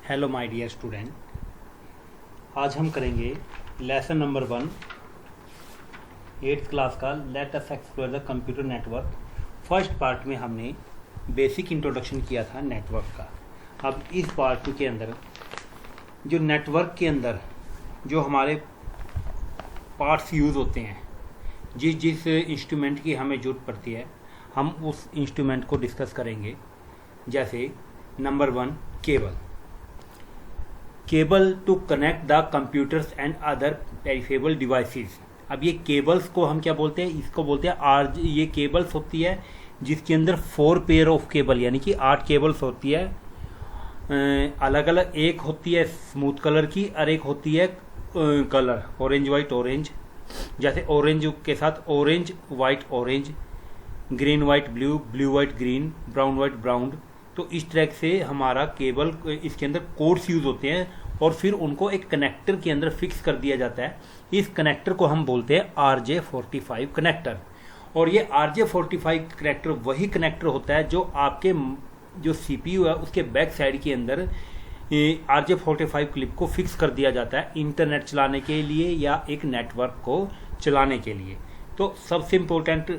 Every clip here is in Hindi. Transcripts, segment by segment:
हेलो माय डियर स्टूडेंट, आज हम करेंगे लेसन नंबर 1 8th क्लास का let us explore the computer network. First part में हमने बेसिक इंट्रोडक्शन किया था नेटवर्क का। अब इस पार्ट के अंदर जो नेटवर्क के अंदर जो हमारे पार्ट्स यूज़ होते हैं, जिस जिस इंस्ट्रूमेंट की हमें ज़रूरत पड़ती है, हम उस इंस्ट्रूमेंट को डिस्कस करेंगे। जैसे number 1 cable to connect the computers and other peripheral devices. अब ये केबल्स को हम क्या बोलते हैं? इसको बोलते हैं ये केबल्स होती है जिसके अंदर 4 पेयर ऑफ केबल यानी कि 8 केबल्स होती है। अलग अलग, एक होती है स्मूथ कलर की और एक होती है कलर ऑरेंज वाइट ऑरेंज। जैसे ऑरेंज के साथ orange white orange, green white blue, blue white green, brown white brown. तो इस तरह से हमारा केबल, इसके अंदर कोड्स यूज होते हैं और फिर उनको एक कनेक्टर के अंदर फिक्स कर दिया जाता है। इस कनेक्टर को हम बोलते हैं RJ45 कनेक्टर। और ये RJ45 कनेक्टर वही कनेक्टर होता है जो आपके जो CPU है उसके बैक साइड के अंदर RJ45 क्लिप को फिक्स कर दिया जाता है इंटरनेट चलाने के लिए या एक नेटवर्क को चलाने के लिए। तो सबसे इम्पोर्टेंट,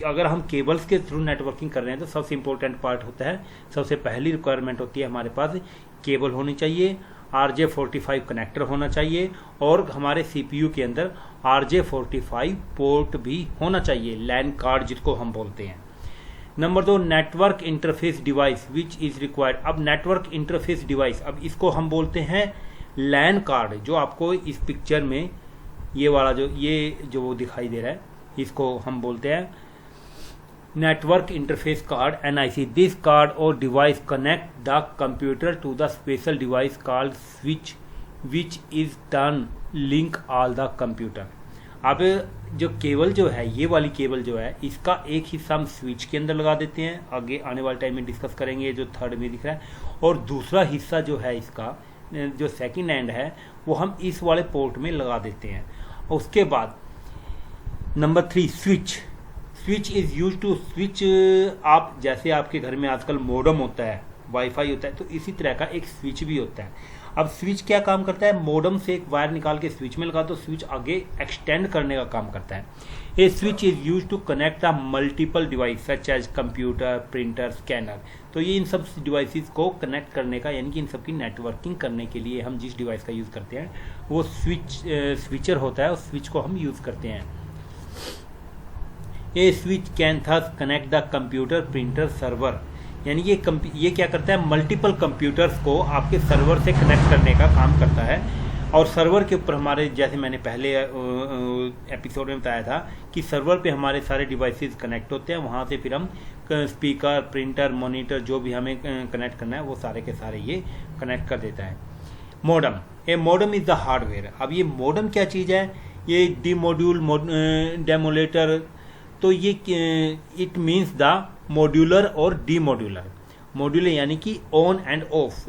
अगर हम केबल्स के थ्रू नेटवर्किंग कर रहे हैं तो सबसे इम्पोर्टेंट पार्ट होता है, सबसे पहली रिक्वायरमेंट होती है हमारे पास केबल होनी चाहिए, RJ45 कनेक्टर होना चाहिए और हमारे CPU के अंदर RJ45 पोर्ट भी होना चाहिए, लैन कार्ड जिसको हम बोलते हैं। Number 2 network interface device which is required. अब नेटवर्क इंटरफेस डिवाइस, अब इसको हम बोलते हैं लैन कार्ड। जो आपको इस पिक्चर में ये वाला जो वो दिखाई दे रहा है, इसको हम बोलते हैं network interface card NIC। This card और device connect the computer to the special device called switch which is turn link all the computer. अब जो केबल जो है, ये वाली केबल जो है, इसका एक हिस्सा हम स्विच के अंदर लगा देते हैं, आगे आने वाले टाइम में डिस्कस करेंगे, जो थर्ड में दिख रहा है। और दूसरा हिस्सा जो है इसका, जो सेकंड एंड है, वो हम इस वाले पोर्ट में लगा देते हैं। उसके बाद number 3 switch is use to switch. आप जैसे आपके घर में आजकल मॉडेम होता है, वाईफाई होता है, तो इसी तरह का एक स्विच भी होता है। अब स्विच क्या काम करता है? मॉडेम से एक वायर निकाल के स्विच में लगा तो स्विच आगे एक्सटेंड करने का काम करता है। A switch is use to connect the multiple device such as computer, printer, scanner. तो ये इन सब डिवाइसेस को कनेक्ट करने का, यानी कि इन सब की नेटवर्किंग करने के लिए हम जिस डिवाइस का यूज़ करते हैं वो स्विचर होता है, उस स्विच को हम यूज़ करते हैं। A switch can thus connect the computer, printer, server. यानी ये क्या करता है? मल्टीपल कंप्यूटर्स को आपके सर्वर से कनेक्ट करने का काम करता है। और सर्वर के ऊपर हमारे, जैसे मैंने पहले एपिसोड में बताया था कि सर्वर पे हमारे सारे डिवाइसेस कनेक्ट होते हैं, वहाँ से फिर हम स्पीकर, प्रिंटर, मॉनिटर जो भी हमें कनेक्ट करना है वो सारे के सारे ये कनेक्ट कर देता है। Modem, A modem is the hardware. अब ये मॉडेम क्या चीज़ है? ये डेमोलेटर। तो ये इट मीन्स द मॉड्यूलर और डीमॉड्यूलर। मॉड्यूलर यानी कि ऑन एंड ऑफ,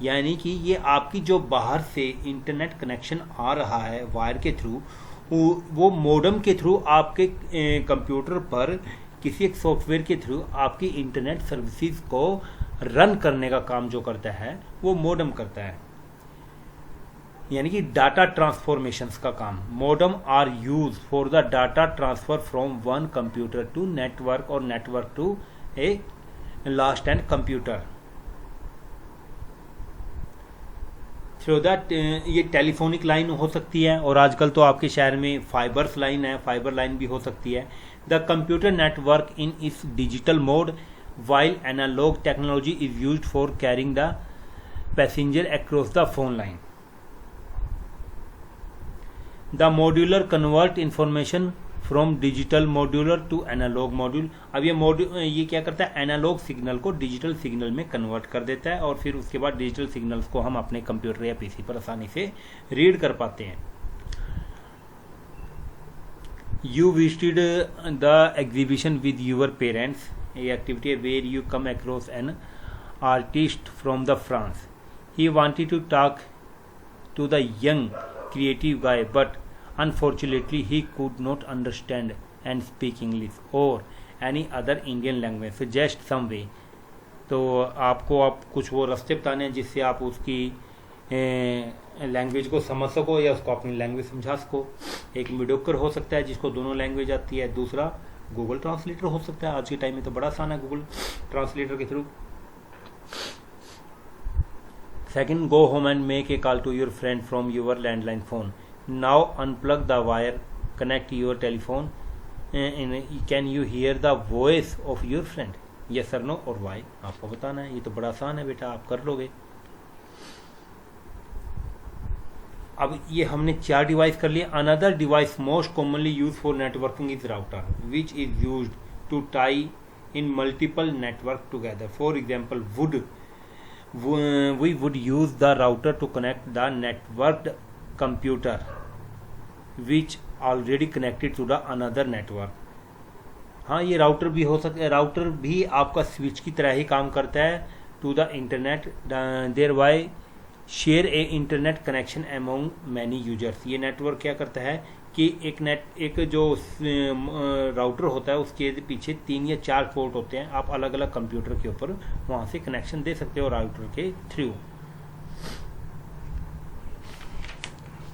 यानी कि ये आपकी जो बाहर से इंटरनेट कनेक्शन आ रहा है वायर के थ्रू, वो मॉडेम के थ्रू आपके कंप्यूटर पर किसी एक सॉफ्टवेयर के थ्रू आपकी इंटरनेट सर्विसेज को रन करने का काम जो करता है वो मॉडेम करता है, यानी कि डाटा ट्रांसफॉर्मेशंस का काम। Modem are use for the data transfer from one computer to network और network to a last end computer. Through that ये टेलीफोनिक लाइन हो सकती है, और आजकल तो आपके शहर में फाइबर्स लाइन है, फाइबर लाइन भी हो सकती है। The computer network in is digital mode while analogue technology is used for carrying the passenger across the phone line. The modular convert information from digital modular to analog module. अब ये क्या करता है? एनालॉग सिग्नल को डिजिटल सिग्नल में कन्वर्ट कर देता है और फिर उसके बाद डिजिटल सिग्नल्स को हम अपने कंप्यूटर या पीसी पर आसानी से रीड कर पाते हैं। You visited the exhibition with your parents, a activity where you come across an artist from the France. He wanted to talk to the young creative guy, but unfortunately he could not understand and speak English or any other Indian language. Suggest some way तो आपको आप कुछ वो रास्ते बताने हैं जिससे आप उसकी लैंग्वेज को समझ सको या उसको अपनी लैंग्वेज समझा सको। एक मीडियोकर हो सकता है जिसको दोनों लैंग्वेज आती है, दूसरा गूगल ट्रांसलेटर हो सकता है। आज के टाइम में तो बड़ा आसान है गूगल ट्रांसलेटर के through. Second, go home and make a call to your friend from your landline phone. Now unplug the wire, connect your telephone, can you hear the voice of your friend, yes और नो और वाई, आपको बताना है। ये तो बड़ा आसान है बेटा, आप कर लोगे। अब ये हमने 4 डिवाइस कर लिए। Another device most commonly use for networking is router which is used to tie in multiple network together. For example we would use the router to connect the networked computer which already connected to the another network। हाँ, ये राउटर भी हो सकता है। राउटर भी आपका स्विच की तरह ही काम करता है to the internet, thereby share a internet connection among many users. ये नेटवर्क क्या करता है कि एक जो राउटर होता है उसके पीछे 3 या 4 पोर्ट होते हैं। आप अलग अलग कंप्यूटर के ऊपर वहां से कनेक्शन दे सकते हो राउटर के थ्रू।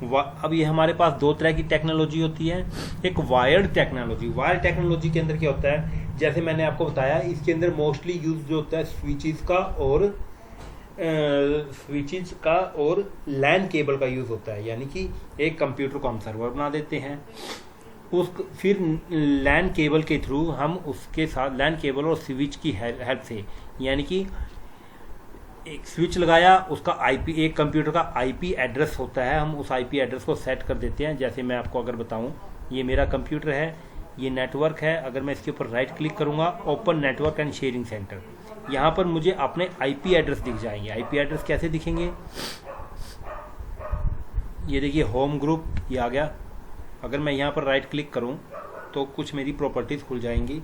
अब ये हमारे पास 2 तरह की टेक्नोलॉजी होती है। एक वायर्ड टेक्नोलॉजी। वायर्ड टेक्नोलॉजी के अंदर क्या होता है, जैसे मैंने आपको बताया, इसके अंदर मोस्टली यूज जो होता है स्विचेस का और लैन केबल का यूज होता है। यानी कि एक कंप्यूटर को हम सर्वर बना देते हैं, फिर लैन केबल के थ्रू हम उसके साथ लैन केबल और स्विच की हेल्प से, यानी कि एक स्विच लगाया, उसका आईपी, एक कंप्यूटर का आईपी एड्रेस होता है, हम उस आईपी एड्रेस को सेट कर देते हैं। जैसे मैं आपको अगर बताऊं, ये मेरा कंप्यूटर है, ये नेटवर्क है। अगर मैं इसके ऊपर राइट क्लिक करूंगा, open network and sharing centre, यहाँ पर मुझे अपने आईपी एड्रेस दिख जाएंगे। आईपी एड्रेस कैसे दिखेंगे, ये देखिए होम ग्रुप, ये आ गया। अगर मैं यहाँ पर राइट क्लिक करूं तो कुछ मेरी प्रॉपर्टीज खुल जाएंगी।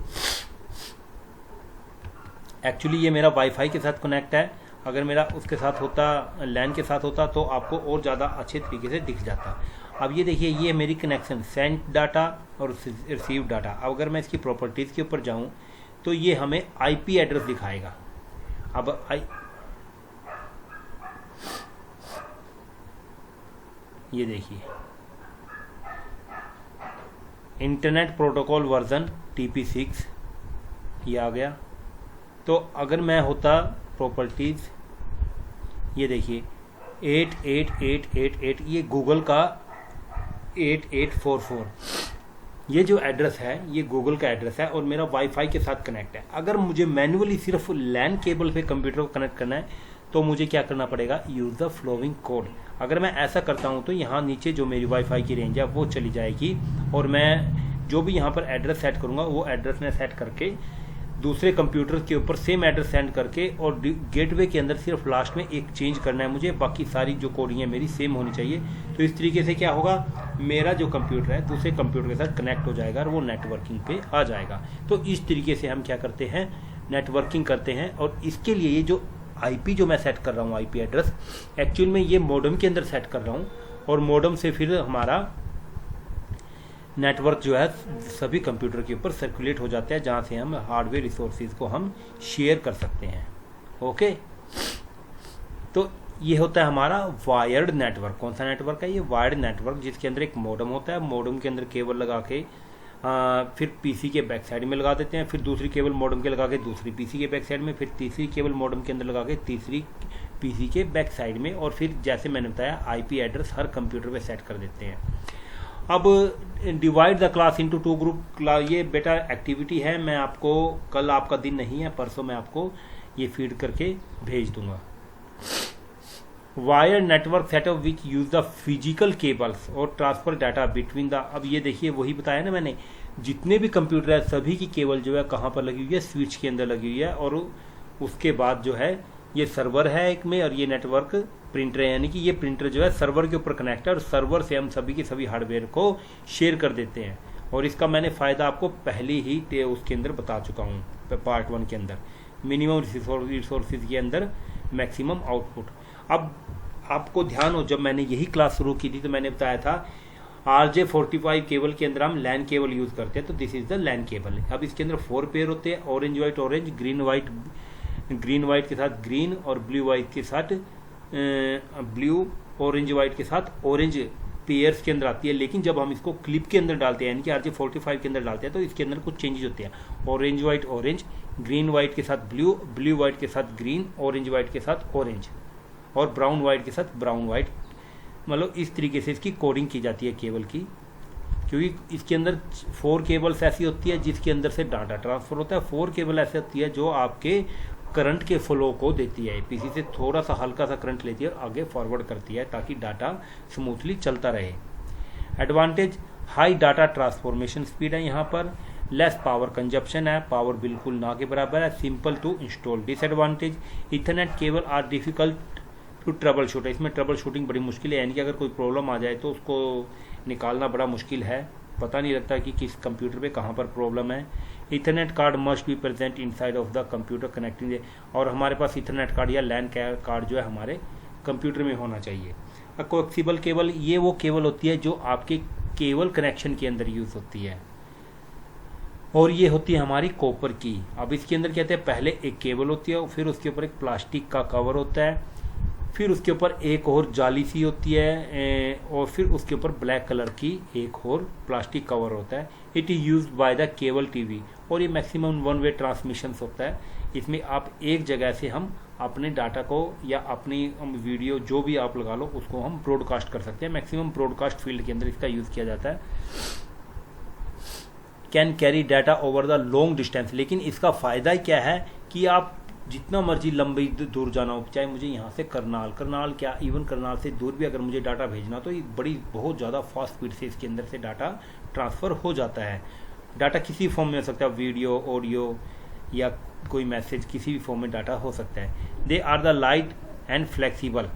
एक्चुअली ये मेरा वाईफाई के साथ कनेक्ट है। अगर मेरा उसके साथ होता, लैन के साथ होता, तो आपको और ज़्यादा अच्छे तरीके से दिख जाता। अब ये देखिए, ये मेरी कनेक्शन, सेंड डाटा और रिसीव डाटा। अब अगर मैं इसकी प्रॉपर्टीज़ के ऊपर जाऊं तो ये हमें आईपी एड्रेस दिखाएगा। अब ये देखिए, इंटरनेट प्रोटोकॉल वर्जन TP6 ये आ गया। तो अगर मैं होता प्रॉपर्टीज, ये देखिए 88888, ये गूगल का 8844, ये जो एड्रेस है ये गूगल का एड्रेस है और मेरा वाईफाई के साथ कनेक्ट है। अगर मुझे मैन्युअली सिर्फ लैन केबल पे कंप्यूटर को कनेक्ट करना है तो मुझे क्या करना पड़ेगा, यूज द फ्लोइंग कोड। अगर मैं ऐसा करता हूं तो यहाँ नीचे जो मेरी वाईफाई की रेंज है वो चली जाएगी और मैं जो भी यहाँ पर एड्रेस सेट करूंगा वो एड्रेस में सेट करके दूसरे कंप्यूटर के ऊपर सेम एड्रेस सेंड करके, और गेटवे के अंदर सिर्फ लास्ट में एक चेंज करना है मुझे, बाकी सारी जो कोडिंग है मेरी सेम होनी चाहिए। तो इस तरीके से क्या होगा, मेरा जो कंप्यूटर है दूसरे कंप्यूटर के साथ कनेक्ट हो जाएगा और वो नेटवर्किंग पे आ जाएगा। तो इस तरीके से हम क्या करते हैं, नेटवर्किंग करते हैं। और इसके लिए ये जो आईपी जो मैं सेट कर रहा हूँ, आईपी एड्रेस, एक्चुअल में ये मॉडेम के अंदर सेट कर रहा हूँ और मॉडेम से फिर हमारा नेटवर्क जो है सभी कंप्यूटर के ऊपर सर्कुलेट हो जाता है, जहाँ से हम हार्डवेयर रिसोर्सेज को हम शेयर कर सकते हैं। ओके, तो ये होता है हमारा वायर्ड नेटवर्क। कौन सा नेटवर्क है ये, वायर्ड नेटवर्क, जिसके अंदर एक मॉडेम होता है। मॉडेम के अंदर केबल लगा के फिर पीसी के बैक साइड में लगा देते हैं, फिर दूसरी केबल मॉडेम के लगा के दूसरी पीसी के बैक साइड में, फिर तीसरी केबल मॉडेम के अंदर लगा के तीसरी पीसी के बैक साइड में, और फिर जैसे मैंने बताया आईपी एड्रेस हर कंप्यूटर पे सेट कर देते हैं। अब divide the class into 2 group. ये बेटा एक्टिविटी है, मैं आपको कल, आपका दिन नहीं है, परसों मैं आपको ये फीड करके भेज दूंगा। Wire network setup which use the physical cables और ट्रांसफर डाटा बिटवीन द। अब ये देखिए वही बताया ना मैंने, जितने भी कंप्यूटर है सभी की केबल जो है कहाँ पर लगी हुई है, स्विच के अंदर लगी हुई है। और उसके बाद जो है ये सर्वर है एक में, और ये नेटवर्क प्रिंटर है, यानी कि ये प्रिंटर जो है सर्वर के ऊपर कनेक्ट है और सर्वर से हम सभी के सभी हार्डवेयर को शेयर कर देते हैं। और इसका मैंने फायदा आपको पहले ही उसके अंदर बता चुका हूँ, पार्ट 1 के अंदर, मिनिमम रिसोर्सेज के अंदर मैक्सिमम आउटपुट। अब आपको ध्यान हो, जब मैंने यही क्लास शुरू की थी तो मैंने बताया था RJ45 केबल के अंदर हम लैन केबल यूज करते हैं, तो this is the LAN cable. अब इसके अंदर 4 पेयर होते हैं, orange white orange, green white green white के साथ ग्रीन और ब्लू वाइट के साथ ब्लू, ऑरेंज वाइट के साथ ऑरेंज पेयर्स के अंदर आती है। लेकिन जब हम इसको क्लिप के अंदर डालते हैं यानी कि RJ45 के अंदर डालते हैं तो इसके अंदर कुछ चेंजेस होते हैं। Orange white orange, green white के साथ ब्लू, ब्लू वाइट के साथ ग्रीन, ऑरेंज वाइट के साथ ऑरेंज और ब्राउन वाइट के साथ ब्राउन वाइट। मतलब इस तरीके से इसकी कोडिंग की जाती है केबल की, क्योंकि इसके अंदर 4 केबल्स ऐसी होती है जिसके अंदर से डाटा ट्रांसफर होता है। 4 केबल ऐसी होती है जो आपके करंट के फ्लो को देती है, पीसी से थोड़ा सा हल्का सा करंट लेती है और आगे फॉरवर्ड करती है ताकि डाटा स्मूथली चलता रहे। Advantage, high data transformation speed है, यहाँ पर लेस पावर कंजप्शन है, पावर बिल्कुल ना के बराबर है, simple to install. Disadvantage, ethernet cable are difficult to troubleshoot है, इसमें ट्रबल शूटिंग बड़ी मुश्किल है, यानी कि अगर कोई प्रॉब्लम आ जाए तो उसको निकालना बड़ा मुश्किल है, पता नहीं लगता कि किस कंप्यूटर पे कहाँ पर प्रॉब्लम है। Ethernet card must be present inside of the computer connecting, और हमारे पास इथरनेट कार्ड या लैन कार्ड जो है हमारे कंप्यूटर में होना चाहिए। कोएक्सिबल केबल, ये वो केबल होती है जो आपके केबल कनेक्शन के अंदर यूज होती है और ये होती है हमारी कॉपर की। अब इसके अंदर कहते हैं पहले एक केबल होती है, फिर उसके ऊपर एक प्लास्टिक का कवर होता है, फिर उसके ऊपर एक और जाली सी होती है और फिर उसके ऊपर ब्लैक कलर की एक और प्लास्टिक कवर होता है। It is use by the cable TV और ये मैक्सिमम 1 वे ट्रांसमिशन होता है। इसमें आप एक जगह से हम अपने डाटा को या अपनी वीडियो जो भी आप लगा लो उसको हम ब्रॉडकास्ट कर सकते हैं। मैक्सिमम ब्रॉडकास्ट फील्ड के अंदर इसका यूज किया जाता है। Can carry data over the long distance, लेकिन इसका फायदा क्या है कि आप जितना मर्जी लंबी दूर जाना हो, चाहे मुझे यहाँ से करनाल क्या इवन करनाल से दूर भी अगर मुझे डाटा भेजना तो ये बहुत ज़्यादा फास्ट स्पीड से इसके अंदर से डाटा ट्रांसफ़र हो जाता है। डाटा किसी फॉर्म में हो सकता है, वीडियो, ऑडियो या कोई मैसेज, किसी भी फॉर्म में डाटा हो सकता है। They are the light and flexible,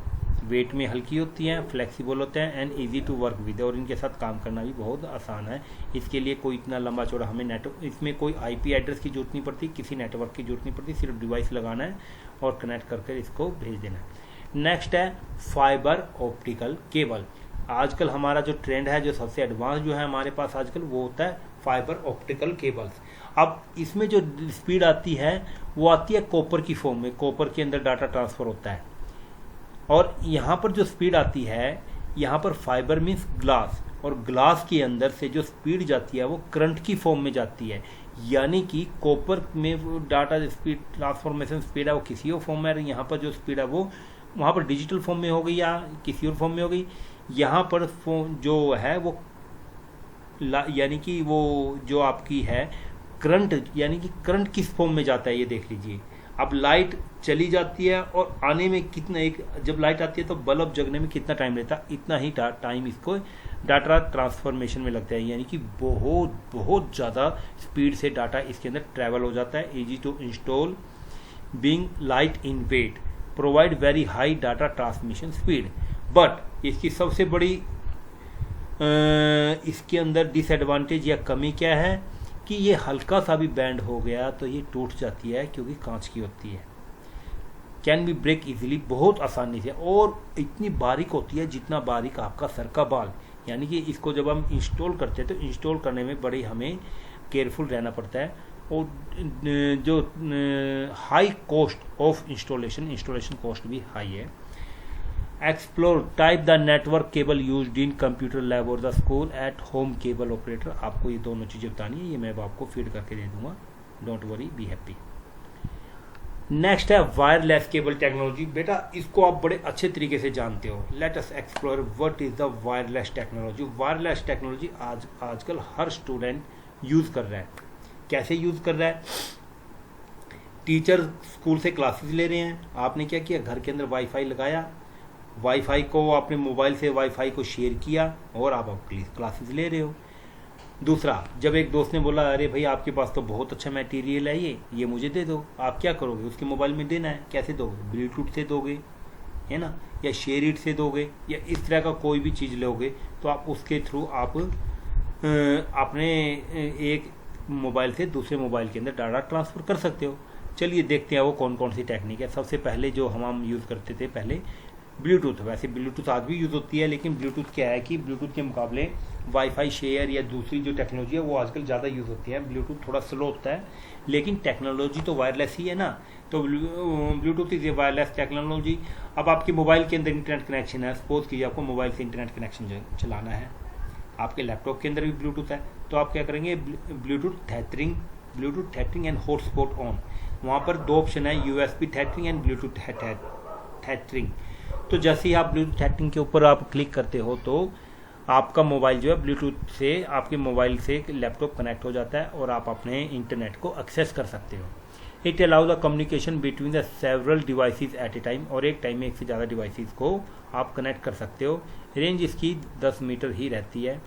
weight में हल्की होती हैं, फ्लेक्सिबल होते हैं and easy to work with, और इनके साथ काम करना भी बहुत आसान है। इसके लिए कोई इतना लंबा चौड़ा हमें इसमें कोई IP एड्रेस की जरूरत नहीं पड़ती, किसी नेटवर्क की जरूरत नहीं पड़ती, सिर्फ डिवाइस लगाना है और कनेक्ट करके इसको भेज देना है। नेक्स्ट है फाइबर ऑप्टिकल केबल। आजकल हमारा जो ट्रेंड है, जो सबसे एडवांस जो है हमारे पास आजकल, वो होता है फाइबर ऑप्टिकल केबल्स। अब इसमें जो स्पीड आती है वो आती है कॉपर की फॉर्म में, कॉपर के अंदर डाटा ट्रांसफर होता है और यहाँ पर जो स्पीड आती है, यहाँ पर फाइबर मीन्स ग्लास, और ग्लास के अंदर से जो स्पीड जाती है वो करंट की फॉर्म में जाती है। यानी कि कॉपर में डाटा स्पीड ट्रांसफॉर्मेशन स्पीड है वो किसी और फॉर्म में है, यहाँ पर जो स्पीड है वो वहाँ पर डिजिटल फॉर्म में हो गई या किसी और फॉर्म में हो गई। यहाँ पर जो है वो यानी कि वो जो आपकी है करंट, यानी कि करंट किस फॉर्म में जाता है ये देख लीजिए। अब लाइट चली जाती है और आने में कितना, एक जब लाइट आती है तो बल्ब जगने में कितना टाइम लेता है, इतना ही टाइम इसको डाटा ट्रांसफॉर्मेशन में लगता है। यानी कि बहुत ज़्यादा स्पीड से डाटा इसके अंदर ट्रैवल हो जाता है। Easy to install, being light in weight, provide very high data transmission speed. But इसकी सबसे बड़ी इसके अंदर डिसएडवांटेज या कमी क्या है कि ये हल्का सा भी बैंड हो गया तो ये टूट जाती है क्योंकि कांच की होती है। कैन बी ब्रेक इजीली, बहुत आसानी से, और इतनी बारीक होती है जितना बारीक आपका सर का बाल। यानी कि इसको जब हम इंस्टॉल करते हैं तो इंस्टॉल करने में बड़ी हमें केयरफुल रहना पड़ता है। और जो high cost of installation cost भी हाई है। Explore, type the network cable used in computer lab और the school, at home cable operator. आपको ये दोनों चीज़ें बतानी है, ये मैं आपको फीड करके दे दूंगा, don't worry, be happy. Next है वायरलेस केबल टेक्नोलॉजी। बेटा इसको आप बड़े अच्छे तरीके से जानते हो। Let us explore what is the wireless technology. Wireless technology आजकल हर स्टूडेंट यूज कर रहा है। कैसे यूज कर रहा है? टीचर स्कूल से क्लासेस ले रहे हैं, आपने क्या किया, घर के अंदर वाईफाई लगाया, वाईफाई को अपने मोबाइल से वाईफाई को शेयर किया और आप क्लासेस ले रहे हो। दूसरा, जब एक दोस्त ने बोला अरे भाई आपके पास तो बहुत अच्छा मटेरियल है, ये मुझे दे दो, आप क्या करोगे, उसके मोबाइल में देना है, कैसे दोगे, ब्लूटूथ से दोगे, है ना, या शेयर इट से दोगे, या इस तरह का कोई भी चीज़ लोगे तो आप उसके थ्रू आप अपने एक मोबाइल से दूसरे मोबाइल के अंदर डाटा ट्रांसफ़र कर सकते हो। चलिए देखते हैं वो कौन कौन सी टेक्निक है। सबसे पहले जो हम यूज़ करते थे पहले ब्लूटूथ, वैसे ब्लूटूथ आज भी यूज़ होती है, लेकिन ब्लूटूथ क्या है कि ब्लूटूथ के मुकाबले वाईफाई शेयर या दूसरी जो टेक्नोलॉजी है वो आजकल ज़्यादा यूज़ होती है। ब्लूटूथ थोड़ा स्लो होता है, लेकिन टेक्नोलॉजी तो वायरलेस ही है ना, तो Bluetooth is a wireless technology. अब आपके मोबाइल के अंदर इंटरनेट कनेक्शन है, सपोज कीजिए आपको मोबाइल से इंटरनेट कनेक्शन चलाना है, आपके लैपटॉप के अंदर भी ब्लूटूथ है, तो आप क्या करेंगे, Bluetooth tethering and hotspot on, वहाँ पर दो ऑप्शन है, USB tethering and Bluetooth tethering. तो जैसे ही आप ब्लूटूथ थेटरिंग के ऊपर आप क्लिक करते हो तो आपका मोबाइल जो है ब्लूटूथ से आपके मोबाइल से लैपटॉप कनेक्ट हो जाता है और आप अपने इंटरनेट को एक्सेस कर सकते हो। It allow the communication between the several devices at a time, और एक टाइम में एक से ज़्यादा डिवाइसेस को आप कनेक्ट कर सकते हो। रेंज इसकी 10 मीटर ही रहती है।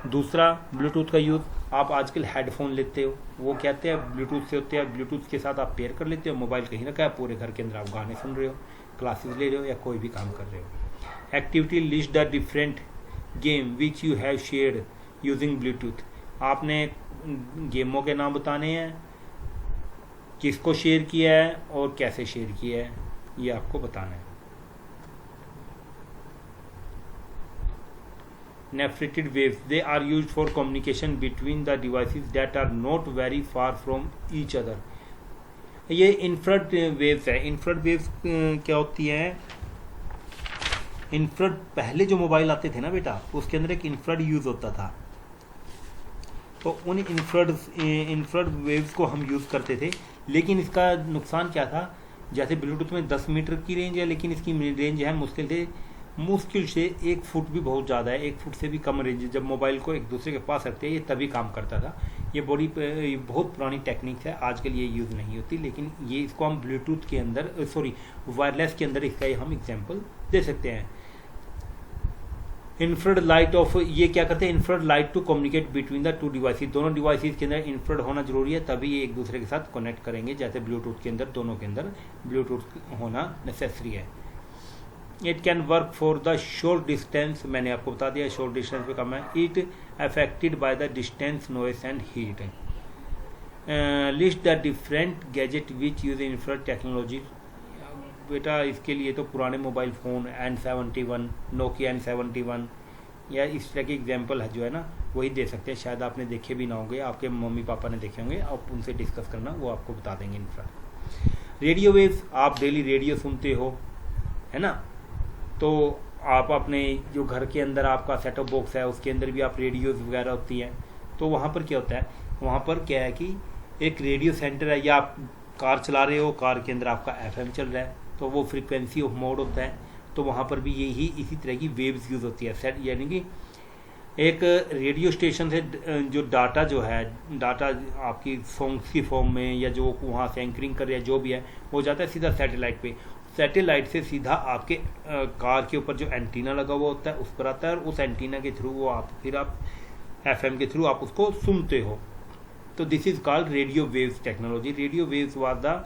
दूसरा ब्लूटूथ का यूज़, आप आजकल हेडफोन लेते हो, वो कहते हैं ब्लूटूथ से होते हैं, ब्लूटूथ के साथ आप पेयर कर लेते हो, मोबाइल कहीं रखा है, पूरे घर के अंदर आप गाने सुन रहे हो, क्लासेस ले रहे हो या कोई भी काम कर रहे हो। Activity list the different game which you have shared using Bluetooth, आपने गेमों के नाम बताने हैं, किसको शेयर किया है और कैसे शेयर किया है, ये आपको बताना है। Nephrited waves, they are used for communication between the devices that are not very far from each other। ये इंफ्रारेड वेव्स है। इंफ्रारेड वेव्स क्या होती है, इंफ्रारेड पहले जो मोबाइल आते थे ना बेटा, उसके अंदर एक इंफ्रारेड यूज होता था, तो उन इंफ्रारेड वेव्स को हम यूज करते थे। लेकिन इसका नुकसान क्या था, जैसे ब्लूटूथ में 10 मीटर की रेंज है, लेकिन इसकी रेंज है मुश्किल से 1 फुट भी बहुत ज़्यादा है, 1 फुट से भी कम रेंज। जब मोबाइल को एक दूसरे के पास रखते हैं ये तभी काम करता था। ये बहुत पुरानी टेक्निक है, आजकल ये यूज़ नहीं होती, लेकिन ये इसको हम ब्लूटूथ के अंदर वायरलेस के अंदर इसका हम एग्जांपल दे सकते हैं। इंफ्रारेड लाइट ऑफ, ये क्या करते हैं, infrared light to communicate between the two devices, दोनों डिवाइसेस के अंदर इंफ्रारेड होना जरूरी है, तभी ये एक दूसरे के साथ कनेक्ट करेंगे। जैसे ब्लूटूथ के अंदर दोनों के अंदर ब्लूटूथ होना नेसेसरी है। It can work for the short distance, मैंने आपको बता दिया शॉर्ट डिस्टेंस पे कम है। It affected by the distance, noise and heat. List the different gadget which use infrared technology, बेटा इसके लिए तो पुराने mobile phone N71, Nokia N71 या इस तरह की एग्जाम्पल है जो है ना, वही दे सकते हैं। शायद आपने देखे भी ना होंगे, आपके मम्मी पापा ने देखे होंगे, आप उनसे डिस्कस करना, वो आपको बता देंगे। इंफ्रारेड रेडियो वेव्स, आप डेली रेडियो सुनते हो है ना, तो आप अपने जो घर के अंदर आपका सेटअप बॉक्स है उसके अंदर भी आप रेडियोज वगैरह होती हैं, तो वहाँ पर क्या होता है, वहाँ पर क्या है कि एक रेडियो सेंटर है, या आप कार चला रहे हो, कार के अंदर आपका FM चल रहा है, तो वो फ्रीक्वेंसी ऑफ मोड होता है, तो वहाँ पर भी यही इसी तरह की वेव्स यूज़ होती है। सेट यानी कि एक रेडियो स्टेशन से जो डाटा डाटा आपकी सॉन्ग्स की फॉर्म में या जो वहाँ से एंकरिंग कर रहा है जो भी है, वो जाता है सीधा सैटेलाइट पे, सैटेलाइट से सीधा आपके कार के ऊपर जो एंटीना लगा हुआ होता है उस पर आता है, और उस एंटीना के थ्रू वो आप FM के थ्रू आप उसको सुनते हो। तो this is called radio waves technology. Radio waves was the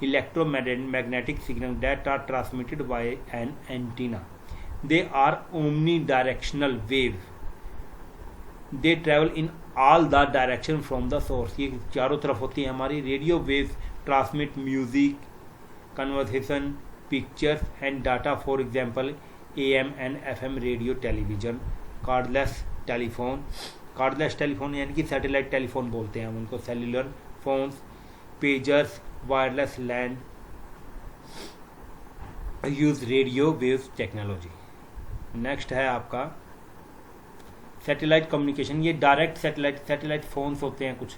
electromagnetic signal that are transmitted by an antenna. They are omnidirectional wave. They travel in all the direction from the source. ये चारों तरफ होती है हमारी। Radio waves transmit music, conversation, pictures and data, for example AM and FM radio, television, cordless telephone यानी कि सैटेलाइट टेलीफोन बोलते हैं हम उनको, cellular phones, pagers, wireless land use radio waves technology. Next है आपका सैटेलाइट कम्युनिकेशन। ये डायरेक्ट सैटेलाइट फोन्स होते हैं कुछ,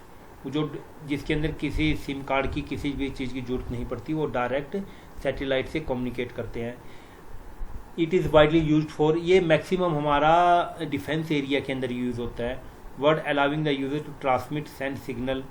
जो जिसके अंदर किसी सिम कार्ड की किसी भी चीज़ की जरूरत नहीं पड़ती, वो डायरेक्ट सैटेलाइट से कम्युनिकेट करते हैं। It is widely used for, ये मैक्सिमम हमारा डिफेंस एरिया के अंदर यूज़ होता है। Word allowing the user to transmit send signal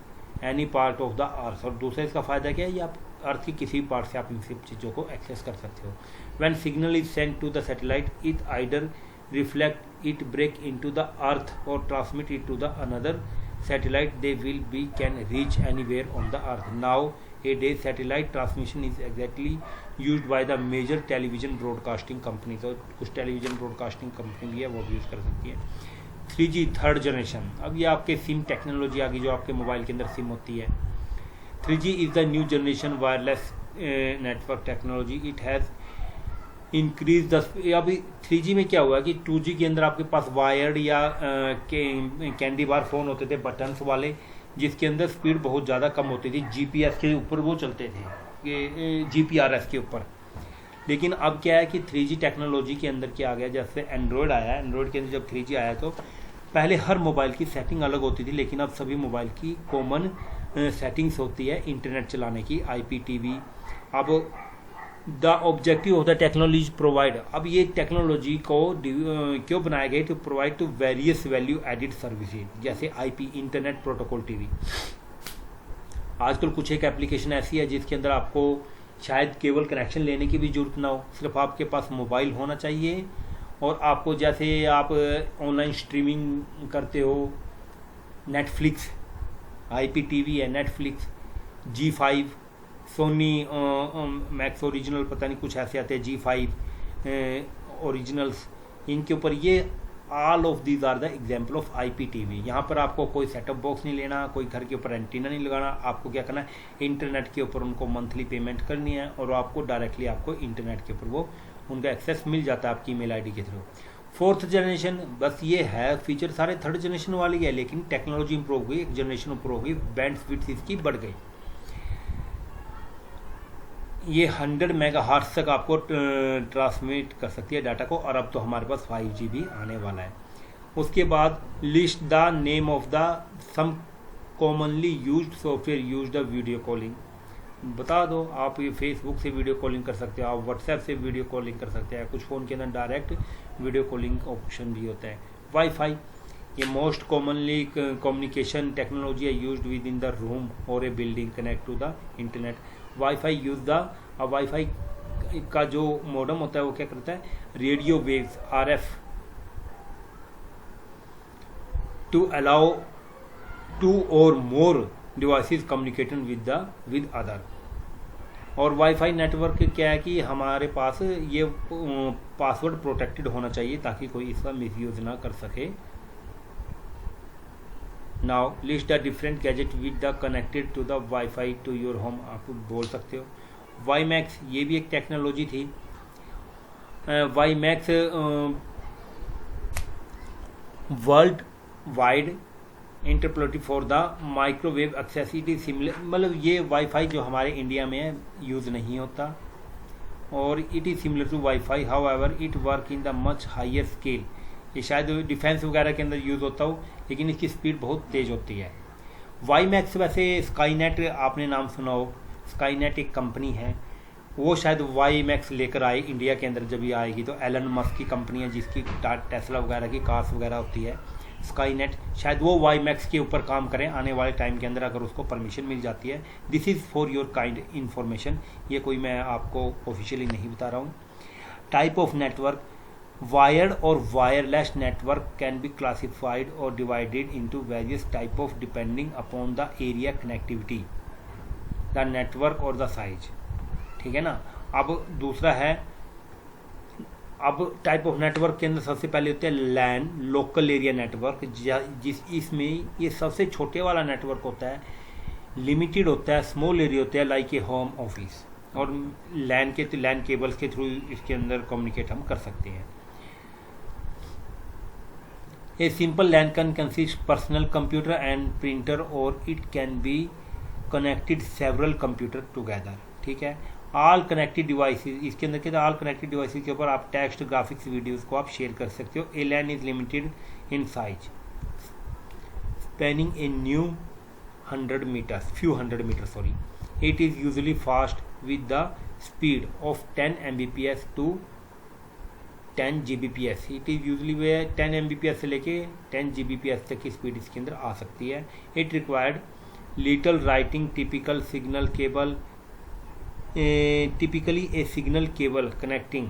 any part of the earth, और दूसरा इसका फ़ायदा क्या है, ये आप अर्थ की किसी भी पार्ट से आप इन सब चीज़ों को एक्सेस कर सकते हो। When signal is send to the satellite, it either reflect it, break into the earth और transmit it to the another satellite, they will be can reach anywhere on the earth. Nowadays satellite transmission is exactly used by the major television broadcasting companies, तो कुछ टेलीविजन ब्रॉडकास्टिंग कंपनी भी है वो भी यूज़ कर सकती है। 3G थर्ड जनरेशन, अब ये आपके सिम टेक्नोलॉजी आ गई जो आपके मोबाइल के अंदर सिम होती है। 3G is the new generation wireless network technology. It has increase the, अभी 3G में क्या हुआ कि 2G के अंदर आपके पास वायर्ड या कैंडी बार फ़ोन होते थे बटन्स वाले, जिसके अंदर स्पीड बहुत ज़्यादा कम होती थी, GPS के ऊपर वो चलते थे, GPRS के ऊपर। लेकिन अब क्या है कि 3G टेक्नोलॉजी के अंदर क्या आ गया, जैसे एंड्रॉयड आया, एंड्रॉयड के अंदर जब 3G आया तो पहले हर मोबाइल की सेटिंग अलग होती थी, लेकिन अब सभी मोबाइल की कॉमन सेटिंग्स होती है इंटरनेट चलाने की, IPTV। अब the objective of the technology provide, अब ये टेक्नोलॉजी को क्यों बनाया गया, to provide to various value added services, जैसे IP इंटरनेट प्रोटोकॉल TV। आजकल कुछ एक एप्लीकेशन ऐसी है जिसके अंदर आपको शायद केबल कनेक्शन लेने की भी जरूरत ना हो, सिर्फ आपके पास मोबाइल होना चाहिए, और आपको जैसे आप ऑनलाइन स्ट्रीमिंग करते हो, नेटफ्लिक्स, IPTV है, Netflix, G5, Sony Max original, पता नहीं कुछ ऐसे आते हैं, G5 ओरिजिनल्स, इनके ऊपर ये all of these are the example of IPTV। यहाँ पर आपको कोई सेटअप बॉक्स नहीं लेना, कोई घर के ऊपर एंटीना नहीं लगाना, आपको क्या करना है, इंटरनेट के ऊपर उनको मंथली पेमेंट करनी है, और आपको डायरेक्टली आपको इंटरनेट के ऊपर वो उनका एक्सेस मिल जाता है आपकी ईमेल ID के थ्रू। 4th जनरेशन, बस ये है, फीचर सारे 3rd जनरेशन वाली है, लेकिन टेक्नोलॉजी इंप्रूव हुई, एक जनरेशन इंप्रूव हुई, बैंड स्पीड इसकी बढ़ गई, ये 100 मेगाहर्ट्ज तक आपको ट्रांसमिट कर सकती है डाटा को, और अब तो हमारे पास 5G भी आने वाला है। उसके बाद list the name of the some commonly used software use the video calling, बता दो। आप ये फेसबुक से वीडियो कॉलिंग कर सकते हो, आप व्हाट्सएप से वीडियो कॉलिंग कर सकते हैं, कुछ फ़ोन के अंदर डायरेक्ट वीडियो कॉलिंग ऑप्शन भी होता है। वाईफाई, ये मोस्ट कॉमनली कम्युनिकेशन टेक्नोलॉजी है used with in the room और a building connect to the internet. Wifi use the, अब वाईफाई का जो मॉडेम होता है वो क्या करता है, radio waves RF to allow 2 or more devices communicating with other. और वाईफाई नेटवर्क क्या है कि हमारे पास ये पासवर्ड प्रोटेक्टेड होना चाहिए ताकि कोई इसका मिसयूज ना कर सके। Now list the different gadget with the connected to the wifi to your home, आप बोल सकते हो। वाईमैक्स, ये भी एक टेक्नोलॉजी थी। WiMAX world wide interoperability for the microwave access similar, मतलब ये वाईफाई जो हमारे इंडिया में है यूज़ नहीं होता, और it is similar to wifi, however it work in the much higher scale. ये शायद डिफेंस वगैरह के अंदर यूज़ होता हो, लेकिन इसकी स्पीड बहुत तेज़ होती है। वाईमैक्स, वैसे स्काईनेट आपने नाम सुना हो, स्काईनेट एक कंपनी है, वो शायद वाईमैक्स लेकर आए इंडिया के अंदर, जब ये आएगी तो एलन मस्क की कंपनी है जिसकी टेस्ला वगैरह की कार्स वगैरह होती है, स्काईनेट, शायद वो वाईमैक्स के ऊपर काम करें आने वाले टाइम के अंदर, अगर उसको परमिशन मिल जाती है। This is for your kind information, ये कोई मैं आपको ऑफिशियली नहीं बता रहा हूँ। टाइप ऑफ नेटवर्क, वायर्ड और wireless network can be classified और divided into various type of depending upon the area connectivity, the network और द साइज, ठीक है ना। अब दूसरा है, अब टाइप ऑफ नेटवर्क के अंदर सबसे पहले होते हैं लैन, लोकल एरिया नेटवर्क, इसमें ये सबसे छोटे वाला नेटवर्क होता है, लिमिटेड होता है, स्मॉल एरिया होता है, लाइक ए होम ऑफिस, और लैन केबल्स के थ्रू इसके अंदर कम्युनिकेट हम कर सकते हैं। A simple LAN can consist personal computer and printer और it can be connected several computer together, ठीक है। ऑल कनेक्टेड डिवाइसेस, इसके अंदर क्या, ऑल कनेक्टेड डिवाइसेस के ऊपर आप टेक्स्ट, ग्राफिक्स, वीडियोस को आप शेयर कर सकते हो। A LAN is limited in size, spanning a few hundred meters, sorry. It is usually fast with the speed of 10 Mbps to 10 Gbps. It is usually where 10 Mbps से लेके 10 Gbps तक की स्पीड इसके अंदर आ सकती है। It required little writing, typically a signal cable connecting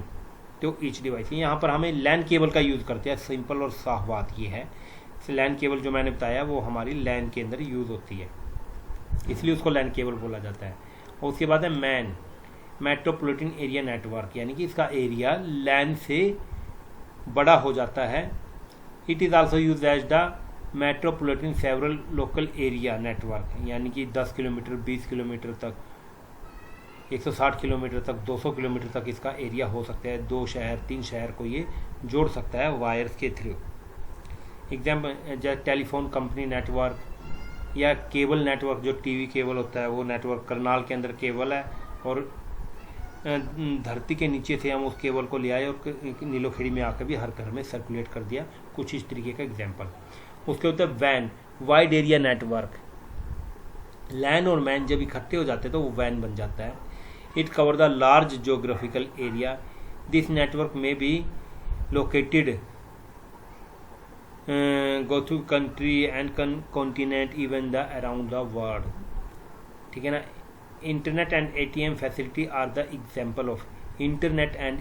to each device। यहाँ पर हमें लैन केबल का यूज़ करते हैं, सिंपल और साफ बात ये है। लैन केबल जो मैंने बताया वो हमारी लैन के अंदर यूज़ होती है, इसलिए उसको लैन केबल बोला जाता है। और उसके बाद है मेट्रोपॉलिटन एरिया नेटवर्क, यानी कि इसका एरिया लैन से बड़ा हो जाता है। It is also use as the metropolitan several local area network, यानी कि 10 किलोमीटर 20 किलोमीटर तक 160 किलोमीटर तक, 200 किलोमीटर तक इसका एरिया हो सकता है। 2 शहर 3 शहर को ये जोड़ सकता है वायर्स के थ्रू। एग्जाम्पल जैसे टेलीफोन कंपनी नेटवर्क या केबल नेटवर्क, जो टीवी केबल होता है वो नेटवर्क, करनाल के अंदर केबल है और धरती के नीचे से हम उस केबल को ले आए और नीलोखेड़ी में आकर भी हर घर में सर्कुलेट कर दिया। कुछ इस तरीके का एग्जाम्पल। उसके होता है वैन, वाइड एरिया नेटवर्क। लैंड और मैन जब इकट्ठे हो जाते हैं तो वो वैन बन जाता है। It cover the large geographical area. This network में be located go to country and continent even the around the world। ठीक है ना। Internet and ATM facility are the example of internet and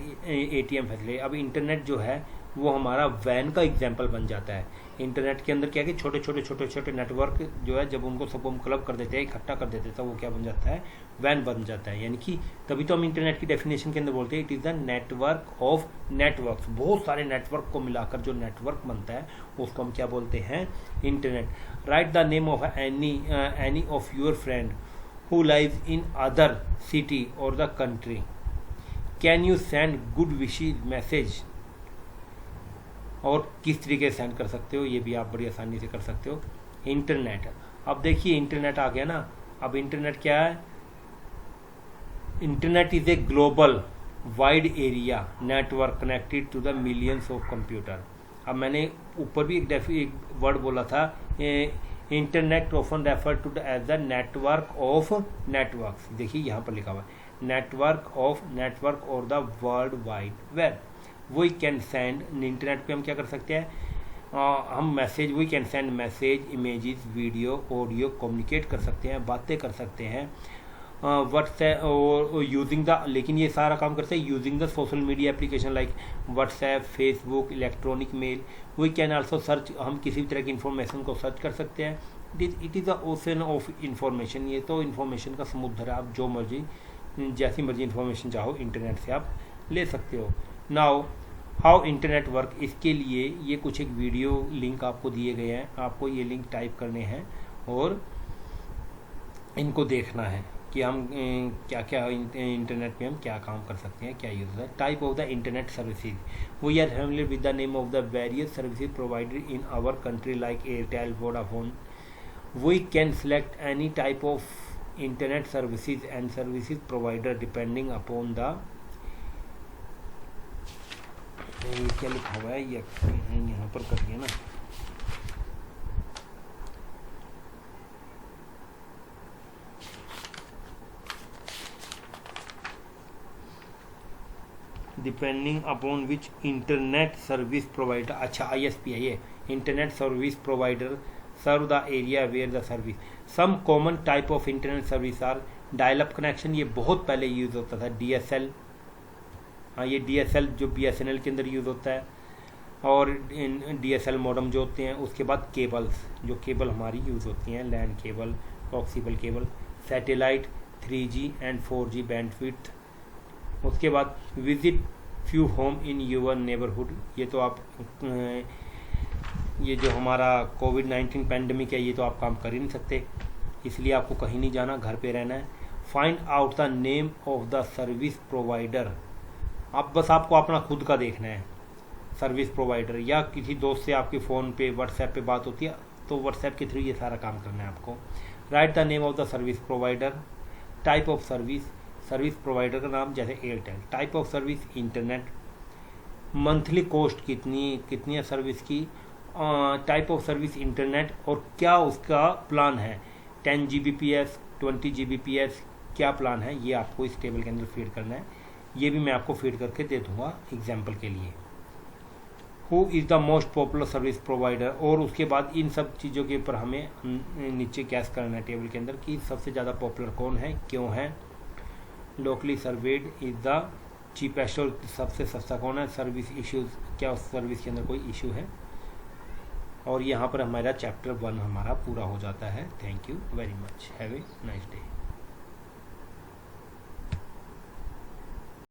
ATM facility. अब इंटरनेट जो है वो हमारा वैन का एग्जाम्पल बन जाता है। इंटरनेट के अंदर क्या कि छोटे छोटे नेटवर्क जो है जब उनको सबको हम क्लब कर देते हैं, इकट्ठा कर देते हैं, तो वो क्या बन जाता है, वैन बन जाता है। यानी कि तभी तो हम इंटरनेट की डेफिनेशन के अंदर बोलते हैं it is the network of networks. बहुत सारे नेटवर्क को मिलाकर जो नेटवर्क बनता है उसको हम क्या बोलते हैं, internet. Write the name of any of your friend who live in other city और the country. Can you send good wishes message. और किस तरीके से सेंड कर सकते हो ये भी आप बड़ी आसानी से कर सकते हो। इंटरनेट, अब देखिए इंटरनेट आ गया ना। अब इंटरनेट क्या है, internet is a global wide area network connected to the millions of computer. अब मैंने ऊपर भी एक वर्ड बोला था, internet often refer to as the network of networks. देखिए यहाँ पर लिखा हुआ है नेटवर्क ऑफ नेटवर्क और the world wide web. We can send, internet पे हम क्या कर सकते हैं, हम message, we can send message, images, video, audio communicate कर सकते हैं, बातें कर सकते हैं व्हाट्सएप और यूजिंग द, लेकिन ये सारा काम करते हैं using the social media application like WhatsApp, Facebook, electronic mail. We can also search, हम किसी भी तरह की इन्फॉर्मेशन को सर्च कर सकते हैं। It is the ocean of information. ये तो इन्फॉर्मेशन का समुद्र है, आप जो मर्जी जैसी मर्जी इन्फॉर्मेशन चाहो इंटरनेट से आप ले सकते हो। नाउ हाउ इंटरनेट वर्क, इसके लिए ये कुछ एक वीडियो लिंक आपको दिए गए हैं, आपको ये लिंक टाइप करने हैं और इनको देखना है कि हम क्या क्या इंटरनेट में हम क्या काम कर सकते हैं, क्या यूज है। Type of the internet services, we are familiar with the name of the various services provided in our country like Airtel, Vodafone. We can select any type of internet services and services provider depending upon the, ये क्या लिखा हुआ है, ये यहाँ पर कर दिया ना, depending upon which internet service provider. अच्छा ISP है ये, internet service provider serve the area where the service. Some common type of internet service are dial up connection, ये बहुत पहले यूज होता था, DSL। हाँ, ये DSL जो BSNL के अंदर यूज़ होता है, और DSL मॉडम जो होते हैं। उसके बाद केबल्स, जो केबल हमारी यूज़ होती हैं, land cable, coaxial cable, satellite, 3G and 4G bandwidth. उसके बाद visit few home in your neighbourhood, ये तो आप ये जो हमारा कोविड-19 पैंडमिक है ये तो आप काम कर ही नहीं सकते, इसलिए आपको कहीं नहीं जाना, घर पे रहना है। Find out the name of the service provider, आप बस आपको अपना खुद का देखना है सर्विस प्रोवाइडर, या किसी दोस्त से आपके फ़ोन पे व्हाट्सएप पे बात होती है तो व्हाट्सएप के थ्रू ये सारा काम करना है आपको। Right the name of the service provider. Type of service, service provider का नाम जैसे Airtel. Type of service internet. Monthly cost कितनी है सर्विस की। टाइप ऑफ सर्विस इंटरनेट, और क्या उसका प्लान है, 10 Gbps, 20 Gbps, क्या प्लान है, ये आपको इस टेबल के अंदर फीड करना है। ये भी मैं आपको फीड करके दे दूंगा एग्जाम्पल के लिए। Who is the most popular service provider, और उसके बाद इन सब चीज़ों के ऊपर हमें नीचे कैश करना है टेबल के अंदर कि सबसे ज़्यादा पॉपुलर कौन है, क्यों है। Locally served is the cheapest, और सबसे सस्ता कौन है। सर्विस इश्यूज, क्या उस सर्विस के अंदर कोई इशू है। और यहाँ पर हमारा चैप्टर 1 हमारा पूरा हो जाता है। Thank you very much, have a nice day.